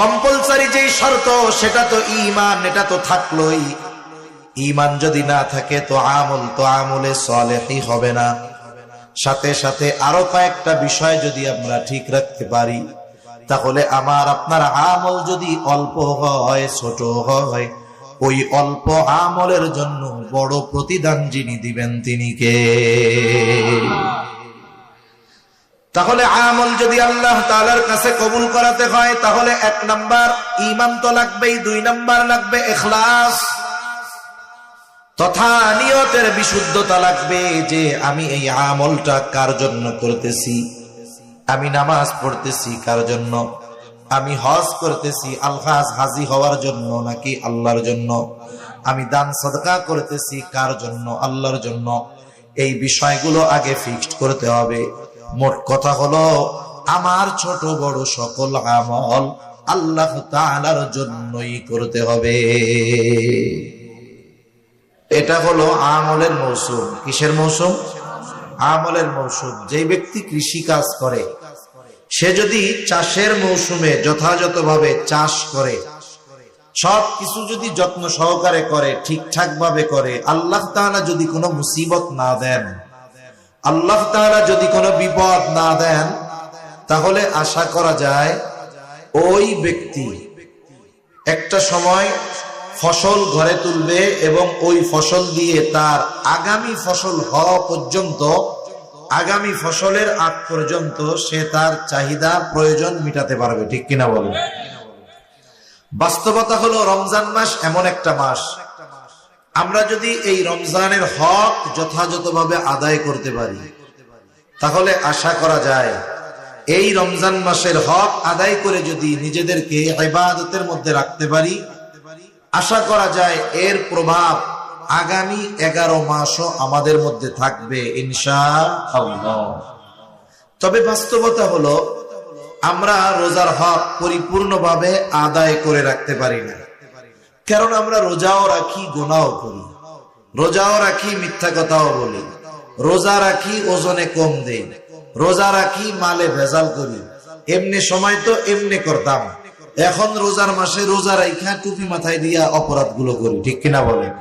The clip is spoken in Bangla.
কম্পালসারি যেই শর্ত সেটা তো ঈমান, এটা তো থাকলোই। ঈমান যদি না থাকে তো আমলে সালেহি হবে না। সাথে সাথে আরো কয়েকটা বিষয় যদি আমরা ঠিক রাখতে পারি, তাহলে আমার আপনার আমল যদি অল্প হয়, ছোট হয়, ওই অল্প আমলের জন্য বড় প্রতিদান যিনি দিবেন তিনি কে? তাহলে আমল যদি আল্লাহ তাআলার কাছে কবুল করাতে হয়, তাহলে 1 নাম্বার ঈমান তো লাগবেই, 2 নাম্বার লাগবে ইখলাস, তথা নিয়তের বিশুদ্ধতা লাগবে যে আমি এই আমলটা কার জন্য করতেছি। আমি নামাজ পড়তেছি কার জন্য? আমি হজ করতেছি আলহাজ হাজি হওয়ার জন্য নাকি আল্লাহর জন্য? আমি দান সাদকা করতেছি কার জন্য? আল্লাহর জন্য। এই বিষয়গুলো আগে ফিক্সড করতে হবে। মোট কথা হলো আমার ছোট বড় সকল আমল আল্লাহ তাআলার জন্যই করতে হবে। এটা হলো আমলের মৌসুম। কিসের মৌসুম? আমলের মৌসুম। যে ব্যক্তি কৃষি কাজ করে সে যদি চাষের মৌসুমে যথাযথভাবে চাষ করে, সবকিছু যদি যত্ন সহকারে করে, ঠিকঠাক ভাবে করে, আল্লাহ তাআলা যদি কোনো মুসিবত না দেন, আল্লাহ তাআলা যদি কোনো বিপদ না দেন, তাহলে আশা করা যায় ওই ব্যক্তি একটা সময় ফসল ঘরে তুলবে এবং ওই ফসল দিয়ে তার আগামী ফসল হওয়া পর্যন্ত, আগামী ফসলের আগ পর্যন্ত সে তার চাহিদা প্রয়োজন মিটাতে পারবে। ঠিক কিনা বলেন? বাস্তবতা হলো রমজান মাস এমন একটা মাস, আমরা যদি এই রমজানের হক যথাযথভাবে আদায় করতে পারি, তাহলে আশা করা যায় এই রমজান মাসের হক আদায় করে যদি নিজেদেরকে ইবাদতের মধ্যে রাখতে পারি, আশা করা যায় এর প্রভাব আগামী 11 মাসও আমাদের মধ্যে থাকবে ইনশাআল্লাহ। তবে বাস্তবতা হলো আমরা রোজার হক পরিপূর্ণভাবে আদায় করে রাখতে পারি না। কারণ আমরা রোজাও রাখি, গুনাহও করি, রোজাও রাখি, মিথ্যা কথাও বলি, রোজা রাখি, ওজনে কম দেই, রোজা রাখি, মালে ভেজাল করি। এমনি সময় তো এমনি করতাম, এখন রোজার মাসে রোজা রাখা টুপি মাথায় দিয়া অপরাধগুলো করি। ঠিক কিনা বলেন?